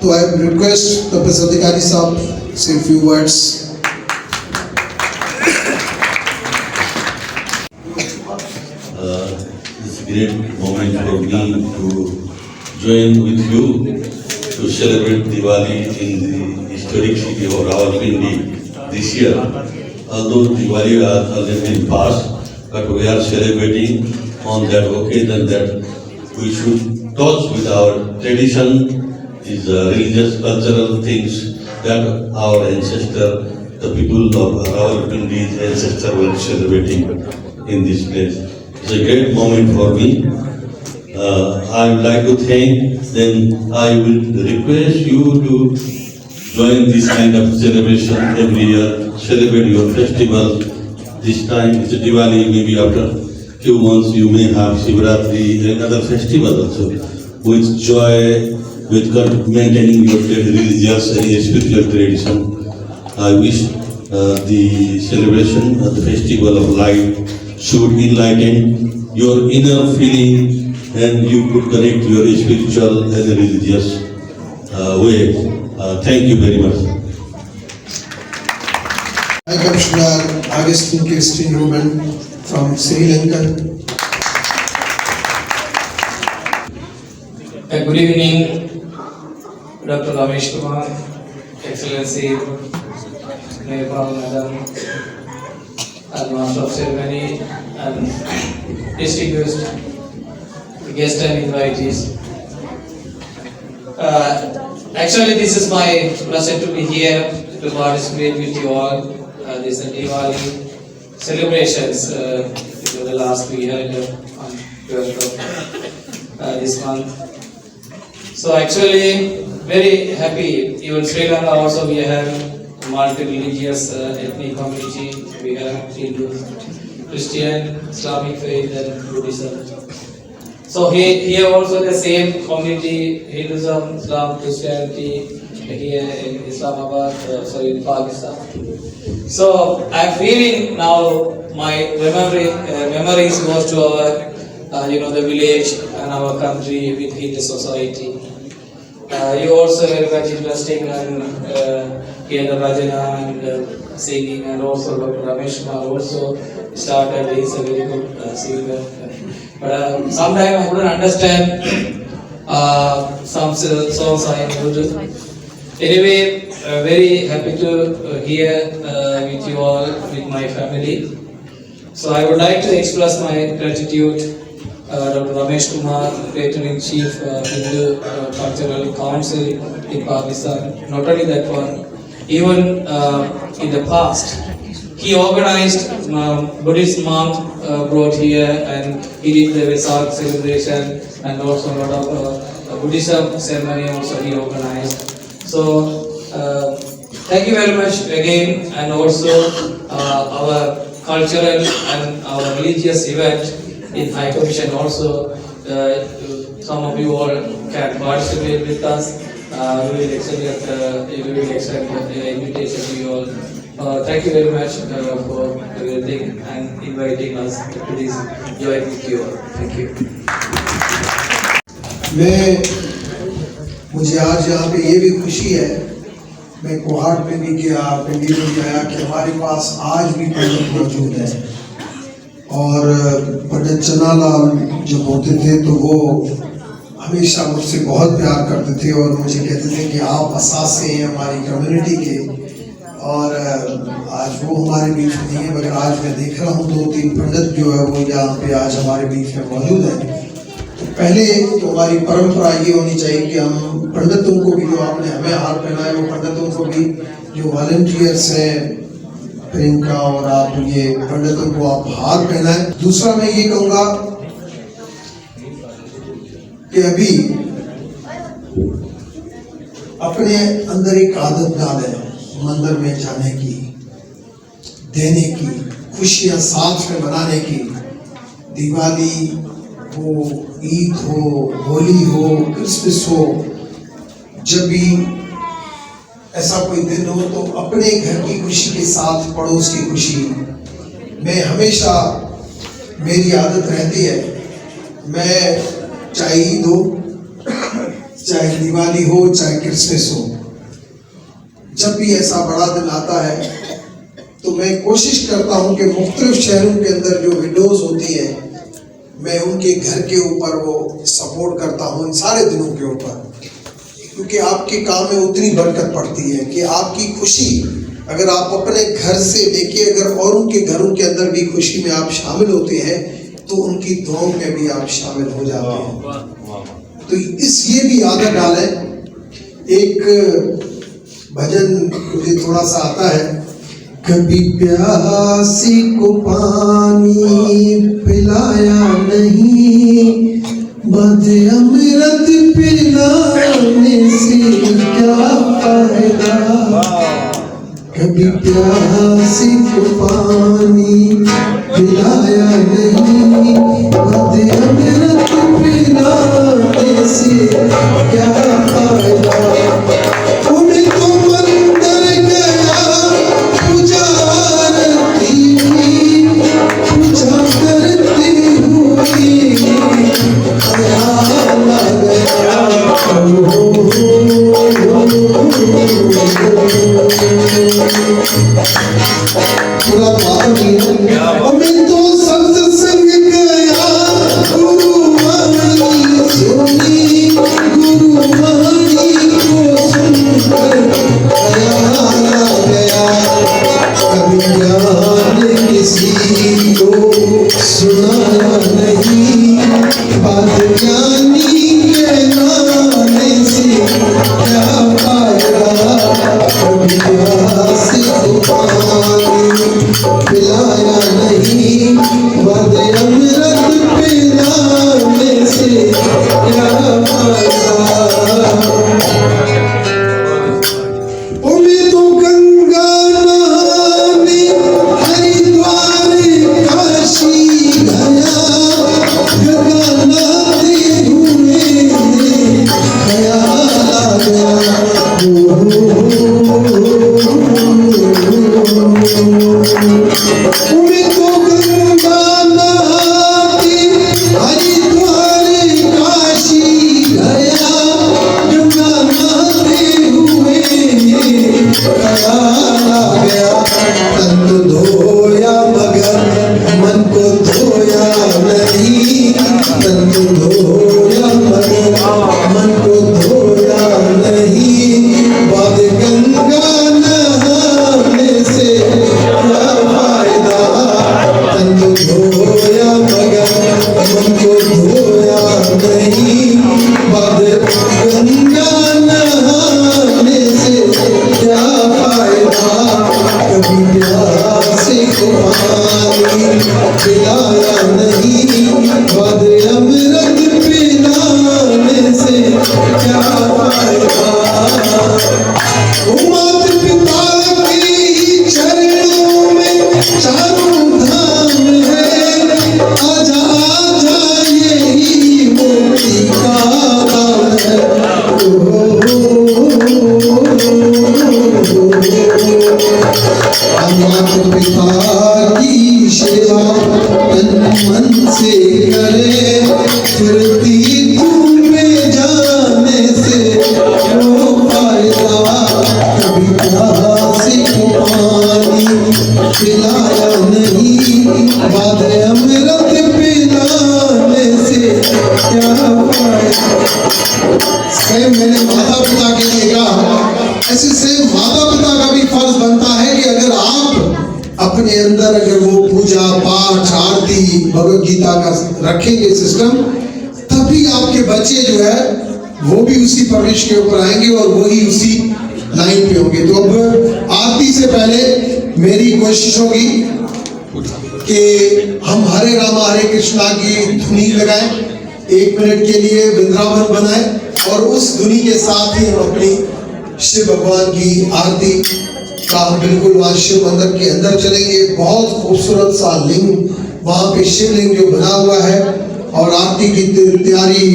तो I request the अधिकारी साहब से few words. It's a great moment for me to join with you to celebrate Diwali in the historic city of Rawalpindi this year. Although Diwali has already been passed, but we are celebrating on that occasion that we should touch with our tradition, these religious, cultural things that our ancestor, the people of Rawalpindi's ancestor were celebrating in this place. It's a great moment for me. I would like to thank, then I will request you to join this kind of celebration every year, celebrate your festival. This time it's a Diwali, maybe after few months you may have Shivratri and other festivals also. With joy, with maintaining your religious and spiritual tradition, I wish the celebration of the festival of light should enlighten your inner feeling and you could connect your spiritual and religious way. Thank you very much. High Commissioner Augustine Christine Ruben from Sri Lanka. Good evening, Dr. Ramesh Kumar, Excellency, Nepal Madam, and Master of Ceremony, and distinguished guests and invitees. Actually, this is my pleasure to be here to participate with you all. This is Diwali celebrations for the last we had on 12th of this month. So actually, very happy. Even Sri Lanka also we have multi-religious ethnic community. We have Hindu, Christian, Islamic faith, and Buddhism. So here also the same community, Hinduism, Islam, Christianity, here in Islamabad, in Pakistan. So I'm feeling now my memories goes to our, the village and our country with Hindu society. You also very much interesting and hear the bhajana and singing, and also Dr. Ramesh Kumar also started. He is a very good singer. But sometimes I couldn't understand some songs I am. Anyway, very happy to hear with you all, with my family. So I would like to express my gratitude. Dr. Ramesh Kumar, Patron-in-Chief Hindu Cultural Council in Pakistan. Not only that one, even in the past, he organized Buddhist monk brought here, and he did the Vesak celebration, and also a lot of Buddhism ceremony also he organized. So thank you very much again, and also our cultural and our religious event in High Commission also. Some of you all can participate with us. We will extend the invitation to you all. Thank you very much for everything and inviting us to this joy with you all. Thank you. मुझे आज यहाँ पे ये भी खुशी है, मैं कोहाट में भी गया, पिंडी में भी आया कि हमारे पास आज भी पंडित मौजूद है। और पंडित चन्नालाल जब होते थे तो वो हमेशा मुझसे बहुत प्यार करते थे और मुझे कहते थे कि आप असासे हैं हमारी कम्युनिटी के। और आज वो हमारे बीच में नहीं है, मगर आज मैं देख रहा हूँ 2-3 पंडित जो है वो यहाँ पे आज हमारे बीच में मौजूद हैं। तो पहले तो हमारी परंपरा ये होनी चाहिए कि हम पंडितों को भी, जो आपने हमें हार पहनाए, वो पंडितों को भी जो वॉलंटियर्स हैं प्रियंका और आप, ये पंडितों को आप हार पहनाएं। दूसरा मैं ये कहूँगा कि अभी अपने अंदर एक आदत डालें मंदिर में जाने की, देने की, खुशियाँ साथ में मनाने की। दिवाली हो, ईद हो, होली हो, क्रिसमस हो, जब भी ऐसा कोई दिन हो तो अपने घर की खुशी के साथ पड़ोस की खुशी। मैं हमेशा, मेरी आदत रहती है, मैं चाहे ईद हो, चाहे दिवाली हो चाहे क्रिसमस हो, जब भी ऐसा बड़ा दिन आता है तो मैं कोशिश करता हूं कि मुख्तलिफ शहरों के अंदर जो विंडोज होती हैं, मैं उनके घर के ऊपर वो सपोर्ट करता हूं इन सारे दिनों के ऊपर, क्योंकि आपके काम में उतनी बरकत पड़ती है कि आपकी खुशी अगर आप अपने घर से लेके अगर औरों के घरों के अंदर भी खुशी में आप शामिल होते हैं तो उनकी दुआओं में भी आप शामिल हो जाते हैं। तो ये भी आदत डालें। एक भजन मुझे थोड़ा सा आता है, कभी प्यासी को पानी पिलाया नहीं, बद अमृत पिलाने से क्या फायदा। कभी प्यासी को पानी पिलाया नहीं, बद अमृत पिलाने से क्या फायदा। उन्हें तो मंदिर गया पुजारती, पूजा करती हुई ख्याल आ गया। पूरा पानी हमें तो सत्संग गया, गुरुवाणी सुनी, गुरुवाणी को सुनकर ख्याल आ गया। कभी ज्ञान किसी को सुनाया नहीं, बात ज्ञानी के नाने से क्या फायदा। कभी प्यासी को पानी पिलाया नहीं, बद अमृत पिलाने से क्या फायदा। उन्हें तो गंगा नहाने हरिद्वार काशी गया, गंगा नहाते हुए ख्याल आ गया। उन्हें तो गंगा नहाते हरिद्वार काशी गया, गंगा नहाते हुए ख्याल आ गया। तन तो धोया मगर मन को धोया नहीं, तन तो धोया मगर मन को धोया नहीं, बाद गंगा नहाने से क्या फायदा। तन तो धोया मगर मन को धोया नहीं, बाद गंगा नहाने से क्या फायदा। कभी प्यासे को पानी पिलाया नहीं, बद अमृत पिलाने से क्या फायदा। माता पिता के ही चरणों में चारों धाम है, आजा आजा यही मोक्ति का नाम है। माता पिता की सेवा तन मन से करे, फिर तीर्थों में जाने से क्यों फायदा। कभी प्यासी को पानी पिलाया नहीं, बाद अमृत पिलाने से क्या फायदा। सेम मैंने माता पिता के लिए कहा, ऐसे सेम माता पिता का भी फर्ज बनता है कि अगर आप अपने अंदर अगर वो पूजा पाठ आरती भगवत गीता का रखेंगे सिस्टम, तभी आपके बच्चे जो है वो भी उसी परवरिश के ऊपर आएंगे और वही उसी लाइन पे होंगे। तो अब आरती से पहले मेरी कोशिश होगी कि हम हरे रामा हरे कृष्णा की धुनी लगाएं, 1 मिनट के लिए वृंदावन बनाएं और उस धुनी के साथ ही हम अपनी शिव भगवान की आरती का हम बिल्कुल वहाँ शिव मंदिर के अंदर चलेंगे। बहुत खूबसूरत सा लिंग वहाँ पे शिवलिंग जो बना हुआ है, और आरती की तैयारी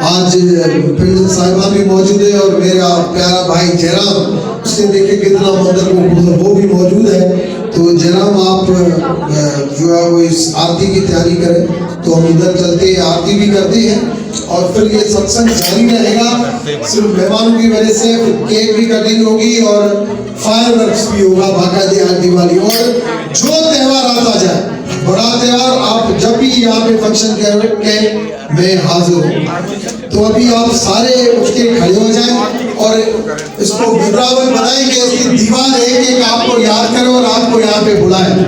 आज पंडित साहिबान भी मौजूद है और मेरा प्यारा भाई जयराम, उसने देखे कितना मंदिर को वो भी मौजूद है। तो जयराम आप जो है वो इस आरती की तैयारी करें, तो हम इधर चलते हैं, आरती भी करते हैं और फिर ये सत्संग जारी रहेगा सिर्फ मेहमानों की वजह से। फिर केक भी कटिंग होगी और फायरवर्क्स भी होगा बाकायदे आज दिवाली। और जो त्योहार आता जाए, बड़ा त्योहार, आप जब भी यहाँ पे फंक्शन के मैं हाजिर हूँ। तो अभी आप सारे उठ के खड़े हो जाएं और इसको विवरावन बनाएंगे। इसकी दीवार एक एक आपको याद करे और आपको यहाँ पे बुलाए।